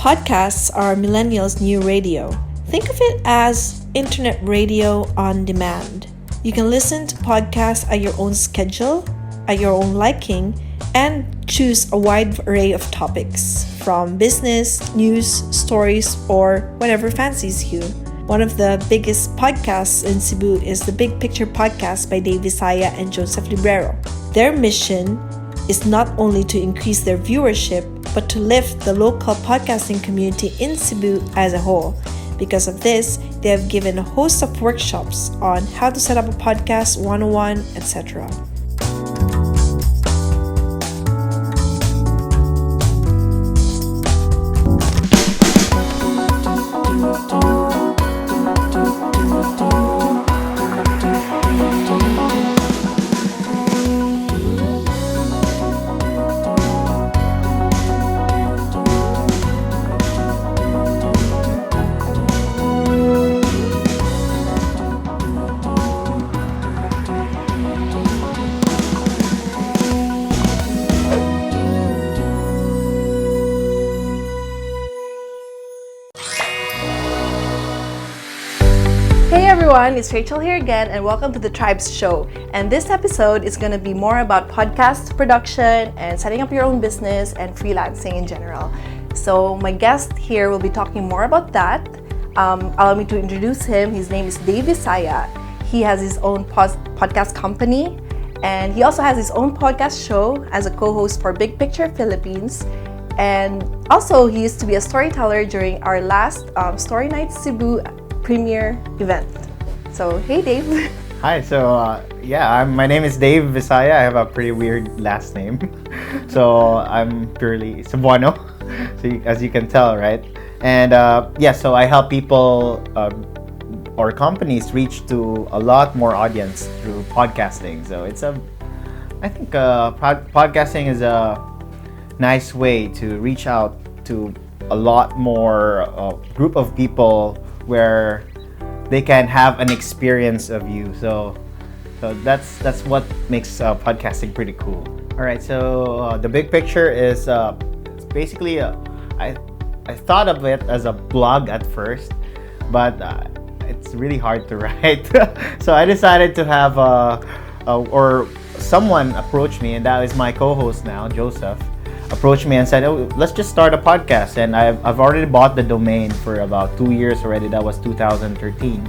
Podcasts are millennials' new radio. Think of it as internet radio on demand. You can listen to podcasts at your own schedule, at your own liking, and choose a wide array of topics, from business, news, stories, or whatever fancies you. One of the biggest podcasts in Cebu is the Big Picture podcast by Dave Visaya and Joseph Librero. Their mission is not only to increase their viewership, but to lift the local podcasting community in Cebu as a whole. Because of this, they have given a host of workshops on how to set up a podcast 101, etc. Hey everyone, it's Rachel here again and welcome to the Tribes Show. And this episode is going to be more about podcast production and setting up your own business and freelancing in general. So my guest here will be talking more about that. Allow me to introduce him. His name is Dave Visaya. He has his own podcast company and he also has his own podcast show as a co-host for Big Picture Philippines. And also he used to be a storyteller during our last Story Night Cebu premiere event. So, hey Dave. Hi, my name is Dave Visaya. I have a pretty weird last name. So, I'm purely Cebuano, as you can tell, right? And so I help people or companies reach to a lot more audience through podcasting. So, I think podcasting is a nice way to reach out to a lot more group of people where they can have an experience of you. So that's what makes podcasting pretty cool. All right, so the big picture is it's basically I thought of it as a blog at first, but it's really hard to write. So I decided to have or someone approached me, and that is my co-host now, Joseph. Approached me and said, "Oh, let's just start a podcast." And I've already bought the domain for about 2 years already. That was 2013,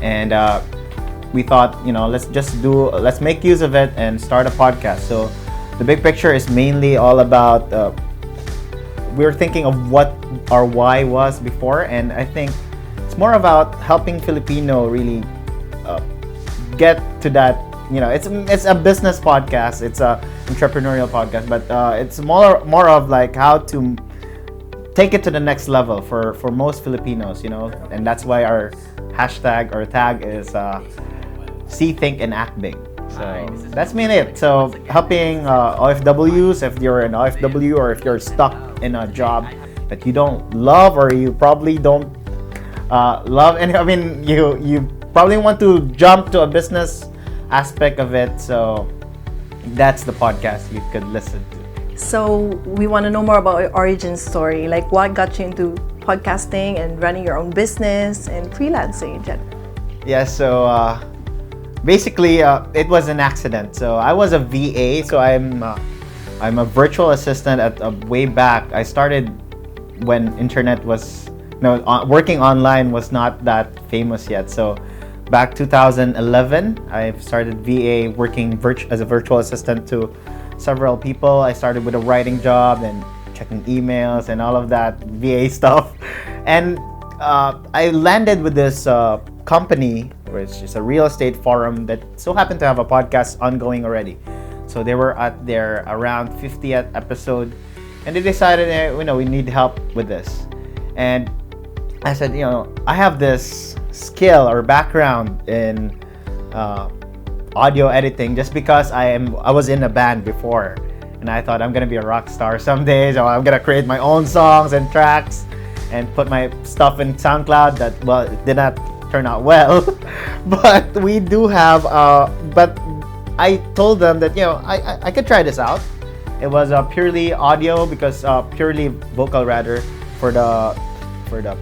and we thought, let's make use of it and start a podcast. So the big picture is mainly all about we're thinking of what our why was before, and I think it's more about helping Filipino really get to that. It's a business podcast. It's a entrepreneurial podcast, but it's more of like how to take it to the next level for most Filipinos, and that's why our hashtag or tag is see, think, and act big. So that's mainly it. So helping OFWs, if you're an OFW or if you're stuck in a job that you don't love or you probably don't love, and you probably want to jump to a business aspect of it, so that's the podcast you could listen to. So we want to know more about your origin story, like what got you into podcasting and running your own business and freelancing in general. Yeah, so basically it was an accident. So I was a VA, so I'm a virtual assistant at way back. I started when internet was working online was not that famous yet. So back 2011, I've started VA working as a virtual assistant to several people. I started with a writing job and checking emails and all of that VA stuff. And I landed with this company, which is a real estate forum that so happened to have a podcast ongoing already. So they were at their around 50th episode, and they decided, we need help with this. And I said, I have this skill or background in audio editing just because I was in a band before, and I thought I'm gonna be a rock star someday, so I'm gonna create my own songs and tracks and put my stuff in SoundCloud. It did not turn out well, but we do have but I told them that I could try this out. It was purely audio, because purely vocal rather, for the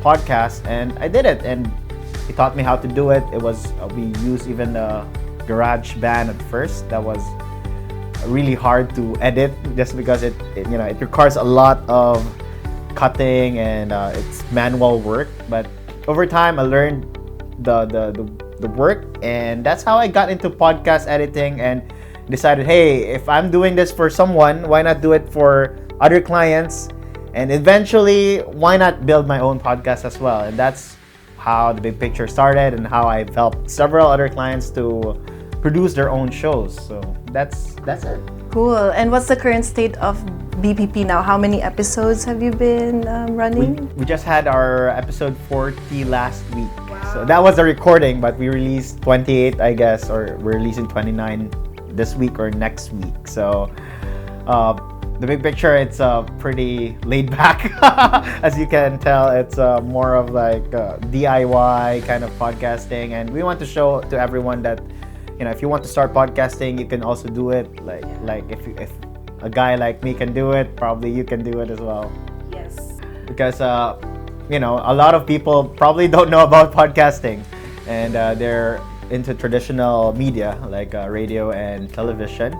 podcast, and I did it. And he taught me how to do it. It was we used even the Garage Band at first. That was really hard to edit just because it requires a lot of cutting and it's manual work. But over time, I learned the work, and that's how I got into podcast editing and decided, hey, if I'm doing this for someone, why not do it for other clients? And eventually, why not build my own podcast as well? And that's how the big picture started, and how I've helped several other clients to produce their own shows. So that's it. Cool. And what's the current state of BPP now? How many episodes have you been running? We just had our episode 40 last week. So that was a recording, but we released 28, I guess, or we're releasing 29 this week or next week. So the big picture, it's pretty laid back. As you can tell, it's more of like DIY kind of podcasting, and we want to show to everyone that, you know, if you want to start podcasting, you can also do it. Like if a guy like me can do it, probably you can do it as well. Yes. Because you know, a lot of people probably don't know about podcasting, and they're into traditional media like radio and television.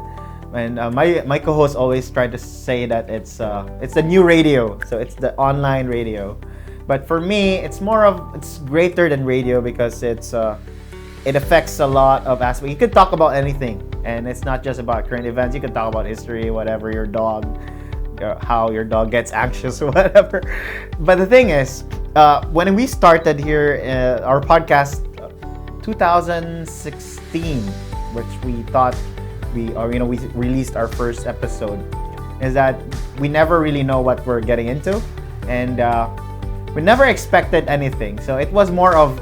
And my co-host always tried to say that it's the new radio, so it's the online radio. But for me, it's greater than radio because it affects a lot of aspects. You can talk about anything, and it's not just about current events. You can talk about history, whatever, your dog, how your dog gets anxious or whatever. But the thing is, when we started here, our podcast, 2016, which we thought we released our first episode, is that we never really know what we're getting into, and we never expected anything. So it was more of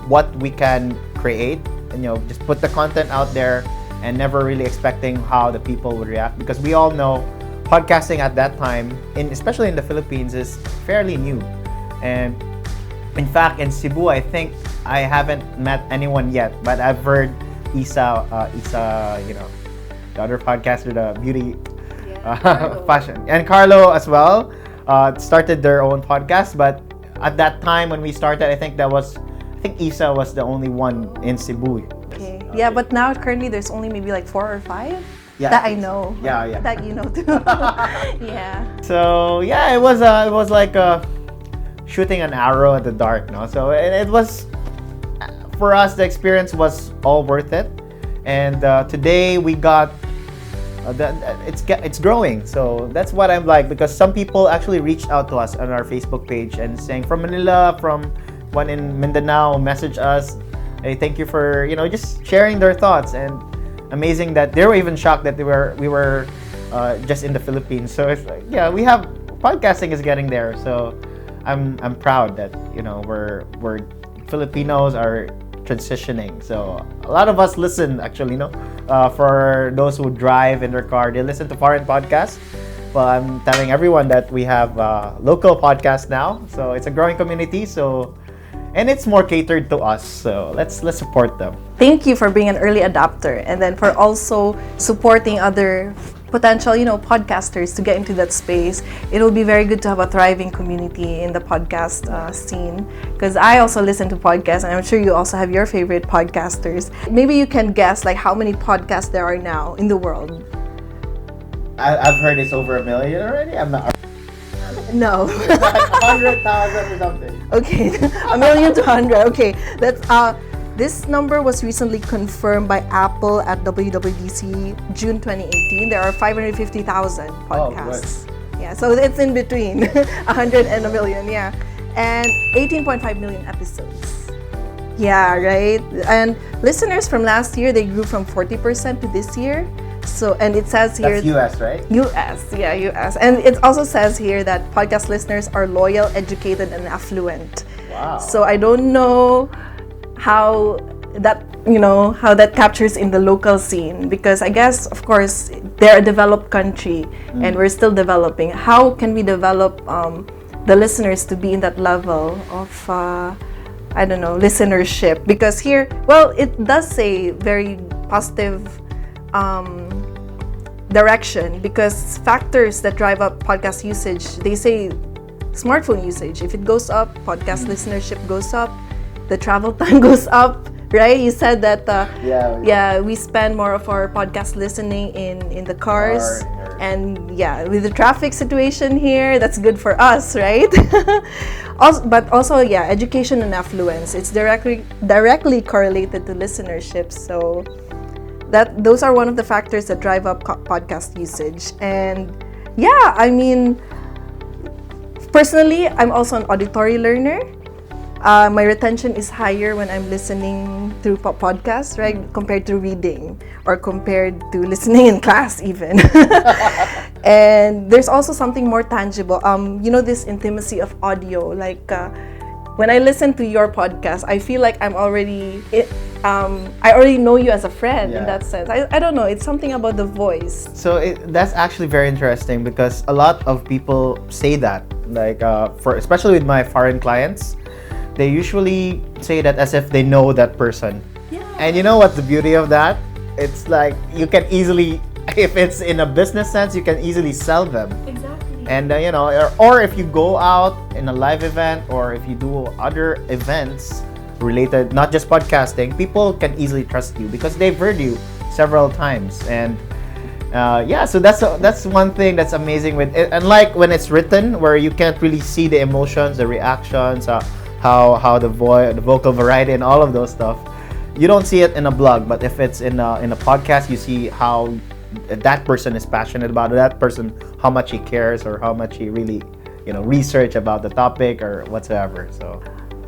what we can create, and just put the content out there, and never really expecting how the people would react, because we all know podcasting at that time, especially in the Philippines, is fairly new. And in fact, in Cebu, I think I haven't met anyone yet, but I've heard Isa, the other podcaster, the beauty fashion, and Carlo as well, started their own podcast. But at that time when we started, I think Isa was the only one in Cebu. Okay. Yeah, but now currently there's only maybe like 4 or 5 that I know. Yeah. That you know too. Yeah. So yeah, it was like shooting an arrow at the dark, no? So it was, for us, the experience was all worth it. And today we got it's growing. So that's what I'm like, because some people actually reached out to us on our Facebook page and saying from Manila, from one in Mindanao, message us, hey, thank you for just sharing their thoughts. And amazing that they were even shocked that we were just in the Philippines. So it's like, yeah, we have podcasting is getting there. So I'm proud that we're Filipinos are transitioning. So a lot of us listen, actually, for those who drive in their car, they listen to foreign podcasts. Well, I'm telling everyone that we have local podcasts now. So it's a growing community. And it's more catered to us. So let's support them. Thank you for being an early adopter, and then for also supporting other potential, podcasters to get into that space. It will be very good to have a thriving community in the podcast scene, because I also listen to podcasts, and I'm sure you also have your favorite podcasters. Maybe you can guess like how many podcasts there are now in the world. I've heard it's over 1 million already. I'm not. No. 100,000 or something. Okay, 1 million to 100. Okay, that's this number was recently confirmed by Apple at WWDC June 2018. There are 550,000 podcasts. Yeah, so it's in between 100 and 1 million. Yeah, and 18.5 million episodes. Yeah, right. And listeners from last year, they grew from 40% to this year. So, and it says here... That's US, right? US, yeah, US. And it also says here that podcast listeners are loyal, educated, and affluent. Wow. So I don't know how that captures in the local scene, because I guess, of course, they're a developed country and we're still developing. How can we develop the listeners to be in that level of, listenership? Because here, well, it does say very positive direction, because factors that drive up podcast usage, they say smartphone usage. If it goes up, podcast listenership goes up, the travel time goes up, right? You said that we spend more of our podcast listening in the cars. And with the traffic situation here, that's good for us, right? But also, education and affluence. It's directly correlated to listenership. So those are one of the factors that drive up podcast usage. And I mean, personally, I'm also an auditory learner. My retention is higher when I'm listening through podcasts, right, compared to reading or compared to listening in class even. And there's also something more tangible. This intimacy of audio. Like when I listen to your podcast, I feel like I already know you as a friend in that sense. I don't know. It's something about the voice. So that's actually very interesting because a lot of people say that, like especially with my foreign clients. They usually say that as if they know that person. Yeah. And you know what the beauty of that? It's like you can easily, if it's in a business sense, you can easily sell them. Exactly. And or if you go out in a live event or if you do other events related, not just podcasting, people can easily trust you because they've heard you several times. And so that's one thing that's amazing with it. Unlike when it's written, where you can't really see the emotions, the reactions, how the vocal variety and all of those stuff, you don't see it in a blog. But if it's in a podcast, you see how that person is passionate about it, that person, how much he cares or how much he really research about the topic or whatsoever. So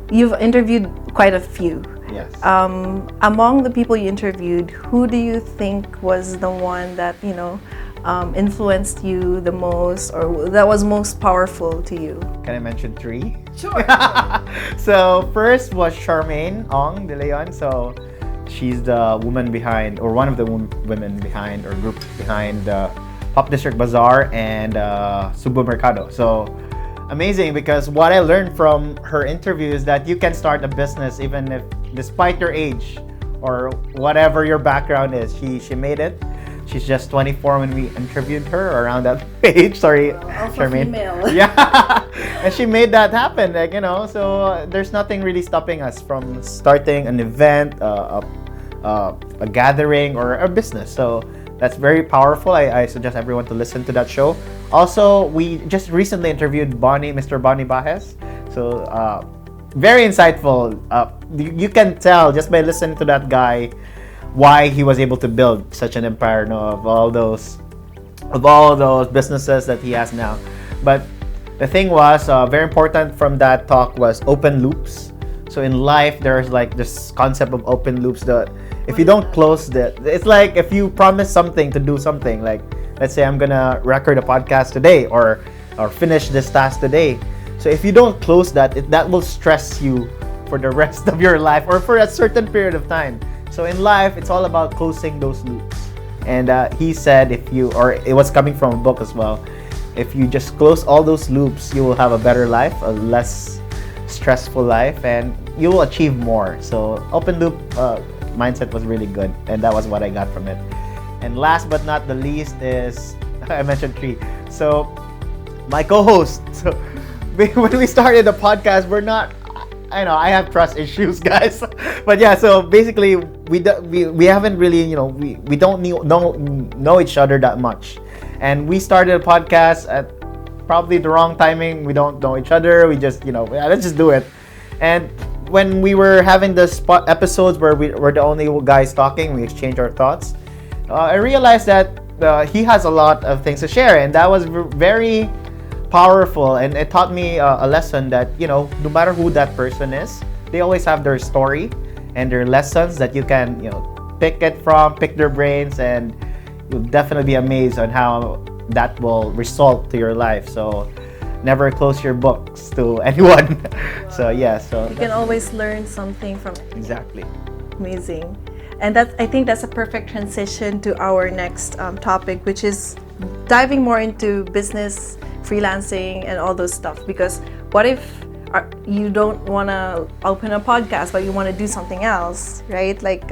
you've interviewed quite a few. Yes. Among the people you interviewed, who do you think was the one that influenced you the most, or that was most powerful to you? Can I mention 3? Sure. So first was Charmaine Ong de Leon. So she's the woman behind, or one of the women behind, or group behind Pop District Bazaar and Cebu Mercado. So amazing, because what I learned from her interview is that you can start a business even if, despite your age or whatever your background is. She made it. She's just 24 when we interviewed her, around that age. Sorry, Charmaine. Female. Yeah, and she made that happen. So there's nothing really stopping us from starting an event, a gathering, or a business. So that's very powerful. I suggest everyone to listen to that show. Also, we just recently interviewed Mr. Bonnie Bajes. So very insightful. You can tell just by listening to that guy why he was able to build such an empire, of all those businesses that he has now. But the thing was, very important from that talk was open loops. So in life, there's like this concept of open loops that if you don't close it's like if you promise something to do something, like let's say I'm gonna record a podcast today or finish this task today. So if you don't close that will stress you for the rest of your life or for a certain period of time. So in life, it's all about closing those loops. And he said it was coming from a book as well, if you just close all those loops, you will have a better life, a less stressful life, and you will achieve more. So open loop mindset was really good, and that was what I got from it. And last but not the least is, I mentioned 3. So my co-host. So when we started the podcast, I have trust issues, guys. But yeah, so basically we haven't really, we don't know each other that much. And we started a podcast at probably the wrong timing. We don't know each other. We just, let's just do it. And when we were having the episodes where we were the only guys talking, we exchanged our thoughts. I realized that he has a lot of things to share, and that was very powerful, and it taught me a lesson that no matter who that person is, they always have their story and their lessons that you can pick their brains, and you'll definitely be amazed on how that will result to your life. So never close your books to anyone. So you can always learn something from it. Exactly. Amazing. And I think that's a perfect transition to our next topic, which is diving more into business, freelancing, and all those stuff. Because what if you don't want to open a podcast, but you want to do something else, right? Like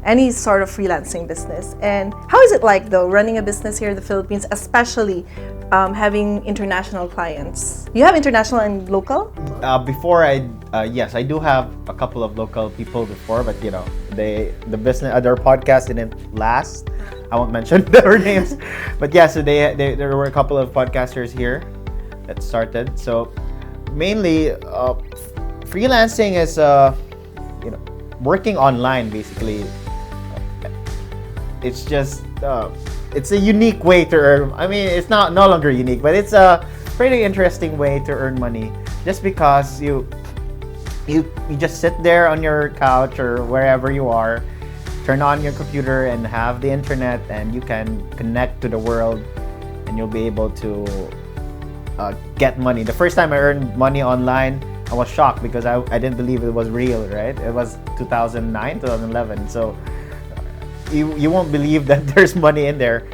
any sort of freelancing business. And how is it like, though, running a business here in the Philippines, especially having international clients? You have international and local? Before yes, I do have a couple of local people before, but you know, the business, their podcast didn't last. I won't mention their names, but yeah, so there were a couple of podcasters here that started. So mainly, freelancing is you know, working online basically. It's just it's a unique way to earn. I mean, it's no longer unique, but it's a pretty interesting way to earn money. Just because you just sit there on your couch or wherever you are, turn on your computer and have the internet, and you can connect to the world, and you'll be able to get money. The first time I earned money online, I was shocked because I didn't believe it was real, right? It was 2009, 2011. So you won't believe that there's money in there.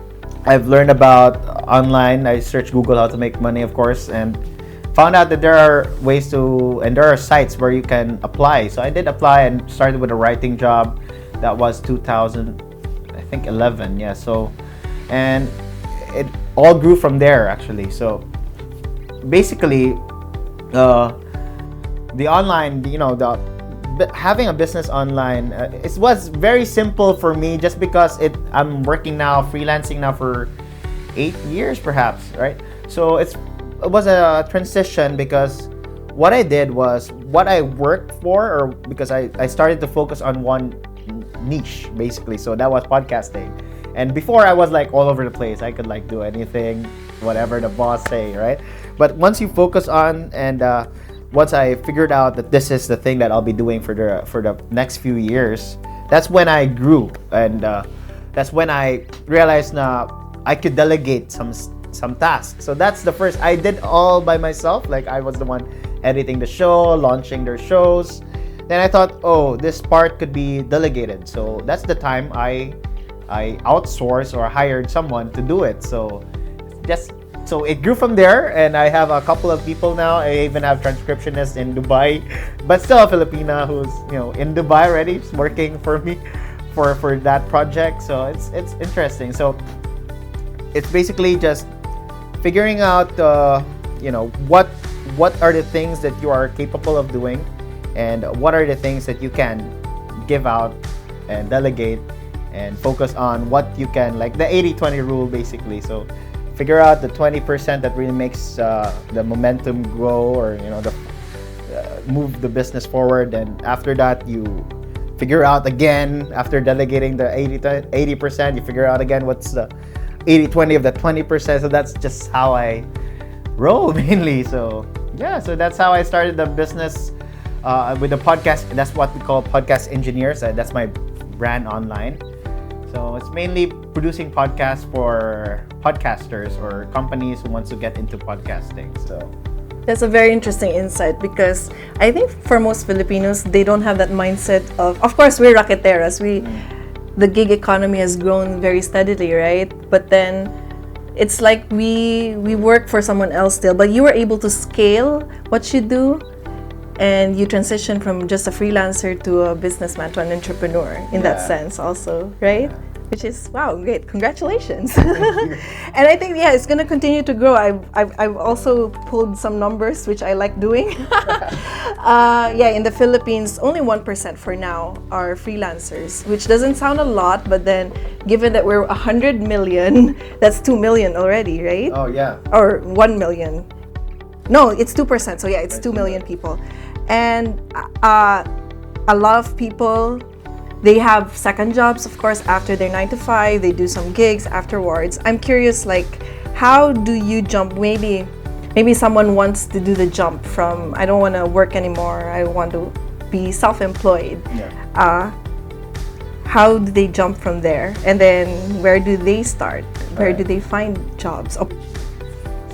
I've learned about online. I searched Google how to make money, of course, and found out that there are ways to, and there are sites where you can apply. So I did apply and started with a writing job. That was 2000, I think 11. Yeah. So, and it all grew from there actually. So basically, the online, you know, having a business online, it was very simple for me just because I'm working now, freelancing now for 8 years perhaps, right? So it was a transition because what I did was what I worked for, or because I started to focus on one niche basically. So that was podcasting. And before I was like all over the place. I could like do anything, whatever the boss say, right? But once you focus on, and once I figured out that this is the thing that I'll be doing for the next few years, that's when I grew, and that's when I realized I could delegate some tasks. So that's the first. I did all by myself. Like I was the one editing the show, launching their shows. Then I thought, oh, this part could be delegated. So that's the time I outsourced or hired someone to do it. So it grew from there, and I have a couple of people now. I even have transcriptionists in Dubai, but still a Filipina who's, you know, in Dubai already working for me for that project. So it's interesting. So it's basically just figuring out, you know, what are the things that you are capable of doing, and what are the things that you can give out and delegate, and focus on what you can, like the 80-20 rule basically. So figure out the 20% that really makes the momentum grow, or you know, move the business forward. And after that, you figure out again, after delegating the 80%, you figure out again what's the 80-20 of the 20%. So that's just how I roll mainly. So yeah, so that's how I started the business with the podcast. That's what we call podcast engineers. That's my brand online. So it's mainly producing podcasts for podcasters or companies who wants to get into podcasting. So that's a very interesting insight, because I think for most Filipinos, they don't have that mindset of course, we're racketeras. The gig economy has grown very steadily, right? But then it's like we work for someone else still, but you were able to scale what you do, and you transition from just a freelancer to a businessman, to an entrepreneur in that sense also, right? Yeah. Which is, wow, great. Congratulations. And I think, yeah, it's going to continue to grow. I've also pulled some numbers, which I like doing. Yeah, in the Philippines, only 1% for now are freelancers, which doesn't sound a lot, but then given that we're 100 million, that's 2 million already, right? Oh, yeah. Or 1 million. No, it's 2%. So yeah, it's 2 million people. And a lot of people, they have second jobs, of course, after their 9 to 5. They do some gigs afterwards. I'm curious, like, how do you jump? Maybe someone wants to do the jump from, I don't want to work anymore, I want to be self-employed. Yeah. How do they jump from there? And then where do they start? Where do they find jobs?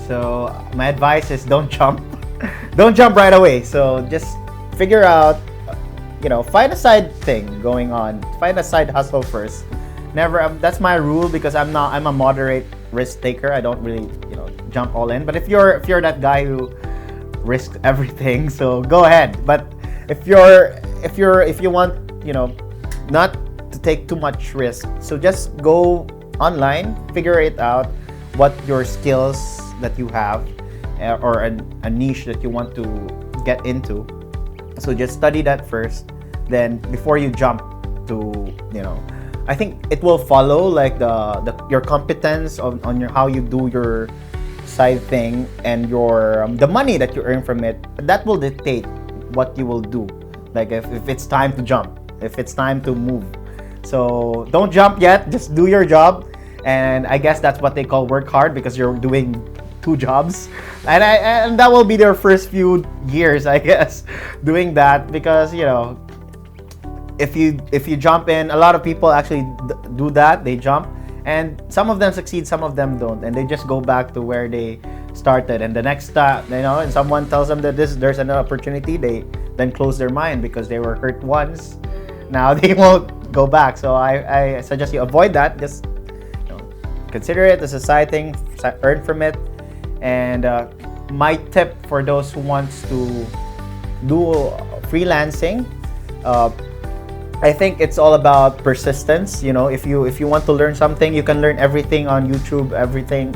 So my advice is don't jump. Don't jump right away. So just figure out, you know, find a side thing going on. Find a side hustle first. Never. That's my rule, because I'm a moderate risk taker. I don't really, you know, jump all in. But if you're that guy who risks everything, so go ahead. But if you want, you know, not to take too much risk, so just go online, figure it out, what your skills that you have, or a niche that you want to get into. So just study that first, then before you jump to, I think it will follow like your competence on your how you do your side thing, and your the money that you earn from it. That will dictate what you will do. Like if it's time to jump, if it's time to move. So don't jump yet. Just do your job, and I guess that's what they call work hard, because you're doing 2 jobs, and that will be their first few years, I guess, doing that, because if you jump in, a lot of people actually do that. They jump, and some of them succeed, some of them don't, and they just go back to where they started. And the next time, and someone tells them that there's an opportunity, they then close their mind because they were hurt once. Now they won't go back. So I suggest you avoid that. Just consider it as a side thing, earn from it. And my tip for those who wants to do freelancing, I think it's all about persistence. If you want to learn something, you can learn everything on YouTube. Everything,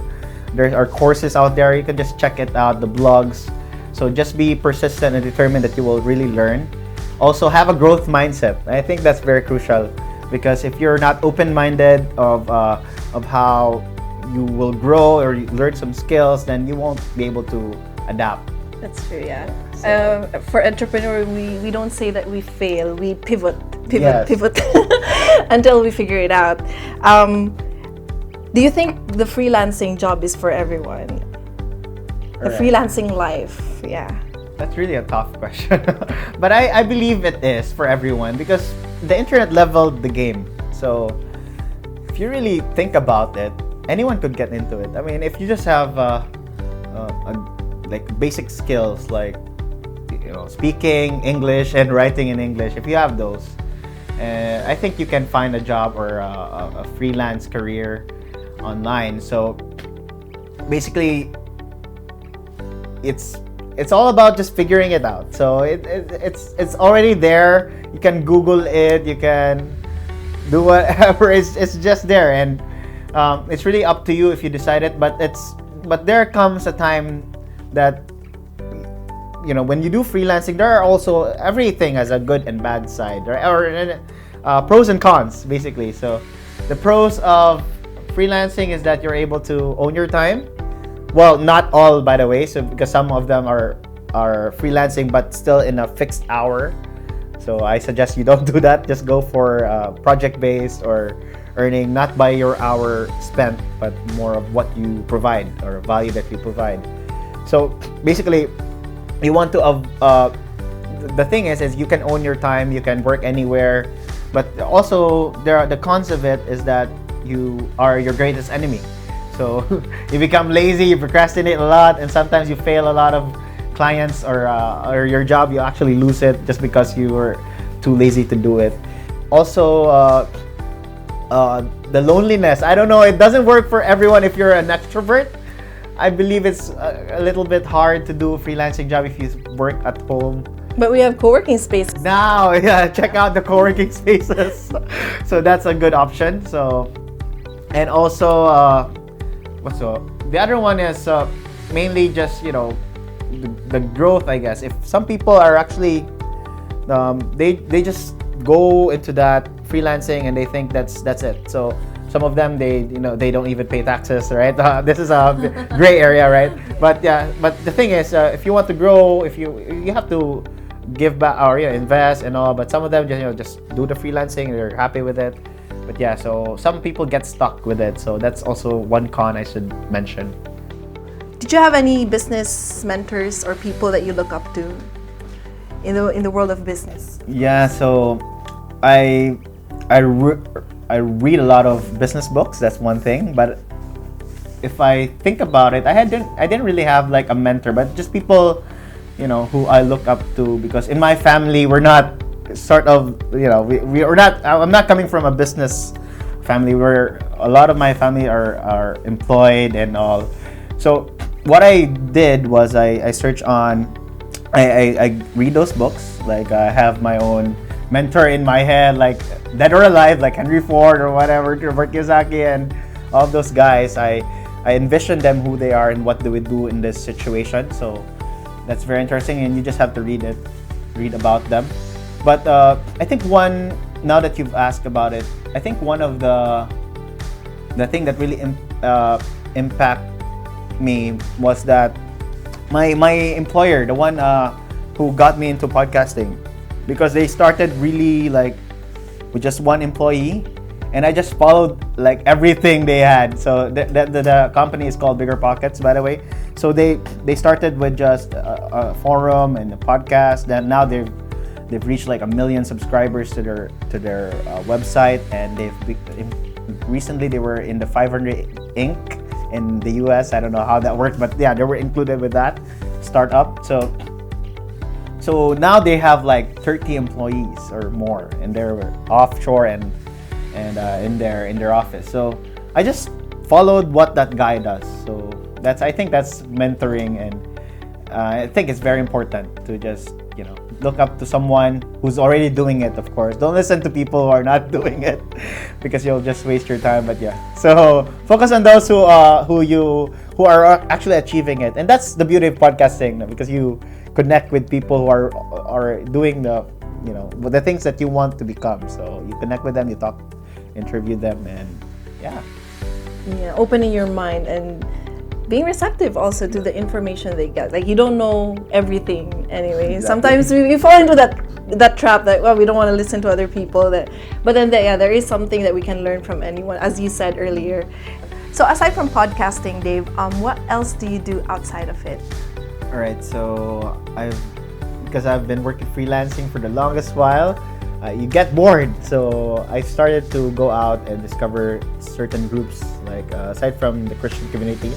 there are courses out there. You can just check it out, the blogs. So just be persistent and determined that you will really learn. Also, have a growth mindset. I think that's very crucial, because if you're not open-minded of how you will grow or learn some skills, then you won't be able to adapt. That's true, yeah. For entrepreneur, we don't say that we fail. We pivot until we figure it out. Do you think the freelancing job is for everyone? The freelancing life, yeah. That's really a tough question. But I believe it is for everyone, because the internet leveled the game. So if you really think about it, anyone could get into it. I mean, if you just have like basic skills like speaking English and writing in English, if you have those, I think you can find a job or a freelance career online. So basically, it's all about just figuring it out. So it's already there. You can Google it. You can do whatever. It's just there, and it's really up to you if you decide it. But there comes a time that when you do freelancing, there are also, everything has a good and bad side, right? Or pros and cons, basically. So the pros of freelancing is that you're able to own your time. Well, not all, by the way, so because some of them are freelancing but still in a fixed hour. So I suggest you don't do that. Just go for project-based or earning not by your hour spent, but more of what you provide or value that you provide. So basically, you want to the thing is you can own your time, you can work anywhere, but also the cons of it is that you are your greatest enemy. So you become lazy, you procrastinate a lot, and sometimes you fail a lot of clients, or your job, you actually lose it just because you were too lazy to do it. Also, the loneliness. I don't know, it doesn't work for everyone. If you're an extrovert, I believe it's a little bit hard to do a freelancing job if you work at home. But we have co-working spaces. Now, yeah, check out the co-working spaces. So that's a good option. So, and also, the other one is mainly just the growth, I guess. If some people are actually they just go into that freelancing and they think that's it. So some of them, they don't even pay taxes, right? This is a gray area, right? But yeah, but the thing is, if you want to grow, if you have to give back or invest and all. But some of them just do the freelancing, they're happy with it. But yeah, so some people get stuck with it. So that's also one con I should mention. Did you have any business mentors or people that you look up to in the world of business? Yeah, so I read a lot of business books. That's one thing. But if I think about it, I didn't really have like a mentor, but just people, who I look up to, because in my family we're not sort of, we're not. I'm not coming from a business family. Where a lot of my family are employed and all. So what I did was I searched on. I read those books. Like I have my own mentor in my head, like Dead or Alive, like Henry Ford or whatever, Robert Kiyosaki, and all those guys. I I envision them who they are and what they would do in this situation. So that's very interesting, and you just have to read about them. But I think now that you've asked about it, I think one of the thing that really impact me was that my employer, the one who got me into podcasting, because they started really like with just one employee, and I just followed like everything they had. So the company is called Bigger Pockets, by the way. So they started with just a forum and a podcast. Then now they've reached like 1 million subscribers to their website, and recently they were in the 500 Inc. in the US. I don't know how that worked, but yeah, they were included with that startup. So now they have like 30 employees or more, and they're offshore and in their office. So I just followed what that guy does. So I think that's mentoring, and I think it's very important to just look up to someone who's already doing it. Of course, don't listen to people who are not doing it, because you'll just waste your time. But yeah, so focus on those who are actually achieving it, and that's the beauty of podcasting, because you connect with people who are doing the things that you want to become. So you connect with them, you talk, interview them, and yeah, opening your mind and being receptive also to the information they get. Like, you don't know everything anyway. Exactly. Sometimes we fall into that trap that, well, we don't want to listen to other people. But then there is something that we can learn from anyone, as you said earlier. So aside from podcasting, Dave, what else do you do outside of it? All right, so because I've been working freelancing for the longest while, you get bored. So I started to go out and discover certain groups, like aside from the Christian community.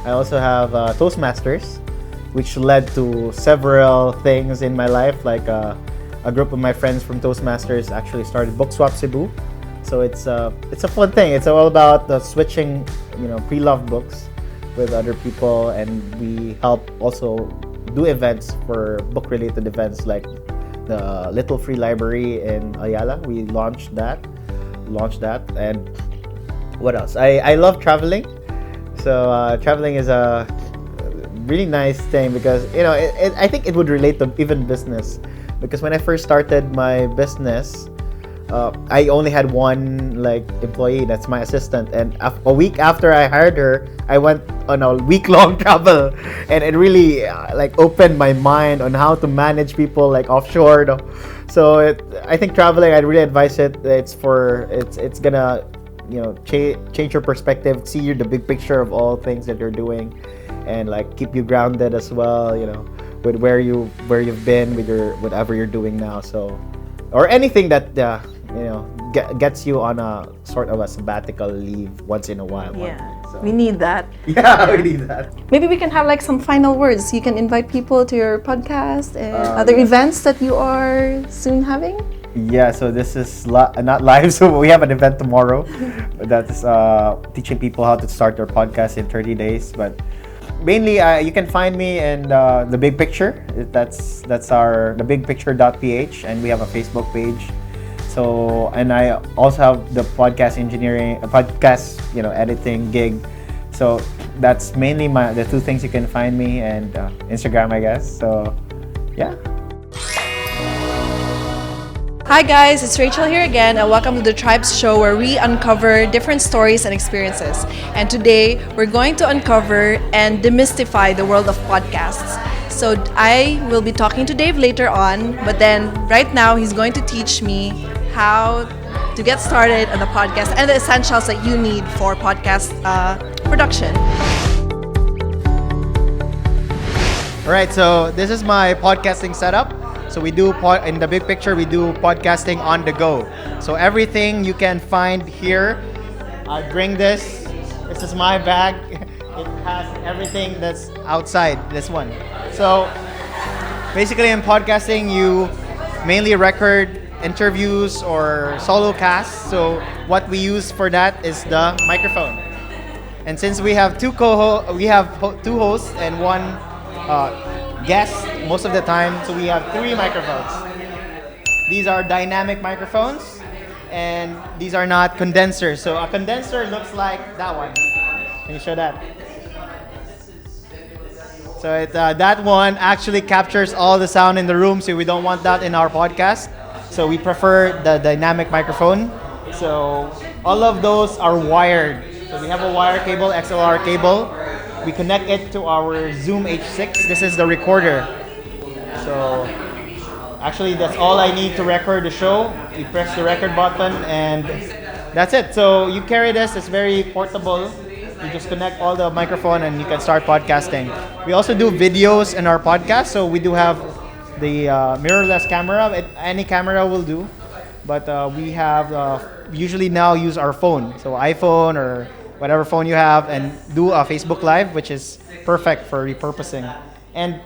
I also have Toastmasters, which led to several things in my life. Like a group of my friends from Toastmasters actually started Book Swap Cebu. So it's a fun thing. It's all about switching, pre-loved books with other people, and we help also do events for book-related events, like the Little Free Library in Ayala. We launched that, and what else? I love traveling. So traveling is a really nice thing, because I think it would relate to even business, because when I first started my business, I only had one employee, that's my assistant, and a week after I hired her, I went on a week-long travel, and it really opened my mind on how to manage people offshore. So I think traveling, I'd really advise it. It's gonna change your perspective, see the big picture of all things that you're doing, and keep you grounded as well, with where you've been, with whatever you're doing now. So, or anything that gets you on a sort of a sabbatical leave once in a while. So. We need that. Yeah, we need that. Maybe we can have some final words. You can invite people to your podcast and other events that you are soon having. Yeah, so this is not live, so we have an event tomorrow that's teaching people how to start their podcast in 30 days. But mainly, you can find me in the Big Picture. That's the bigpicture.ph, and we have a Facebook page. So, and I also have the podcast editing gig. So that's mainly the two things you can find me, and Instagram, I guess. So yeah. Hi guys, it's Rachel here again, and welcome to the Tribes Show, where we uncover different stories and experiences. And today we're going to uncover and demystify the world of podcasts. So I will be talking to Dave later on, but then right now he's going to teach me how to get started on the podcast and the essentials that you need for podcast production. All right, so this is my podcasting setup. So we do in the Big Picture, we do podcasting on the go. So everything you can find here. I bring this. This is my bag. It has everything that's outside this one. So basically in podcasting, you mainly record interviews or solo casts. So what we use for that is the microphone. And since we have two hosts and one guest most of the time, so we have 3 microphones. These are dynamic microphones, and these are not condensers. So a condenser looks like that one. Can you show that? So that one actually captures all the sound in the room, so we don't want that in our podcast. So we prefer the dynamic microphone. So all of those are wired. So we have a wire cable, XLR cable. We connect it to our Zoom H6. This is the recorder. So actually that's all I need to record the show. You press the record button and that's it. So you carry this, it's very portable. You just connect all the microphone and you can start podcasting. We also do videos in our podcast. So we do have the mirrorless camera. Any camera will do. But we have usually now use our phone. So iPhone or whatever phone you have and do a Facebook Live, which is perfect for repurposing. And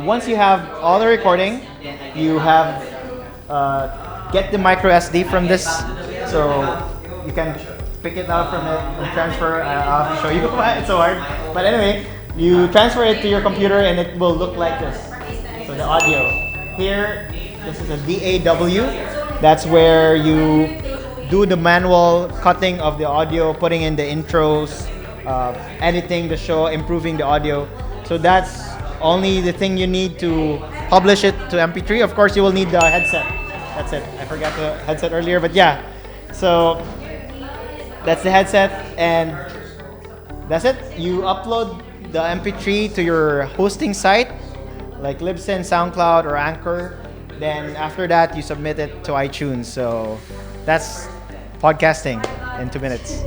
once you have all the recording, you have get the micro SD from this. So you can pick it out from it and transfer. I'll have to show you why it's so hard. But anyway, you transfer it to your computer and it will look like this. So the audio. Here, this is a DAW. That's where you do the manual cutting of the audio, putting in the intros, editing the show, improving the audio. So that's only the thing you need to publish it to MP3. Of course, you will need the headset. That's it. I forgot the headset earlier, but yeah. So that's the headset, and that's it. You upload the MP3 to your hosting site, like Libsyn, SoundCloud, or Anchor. Then after that, you submit it to iTunes. So that's podcasting in 2 minutes.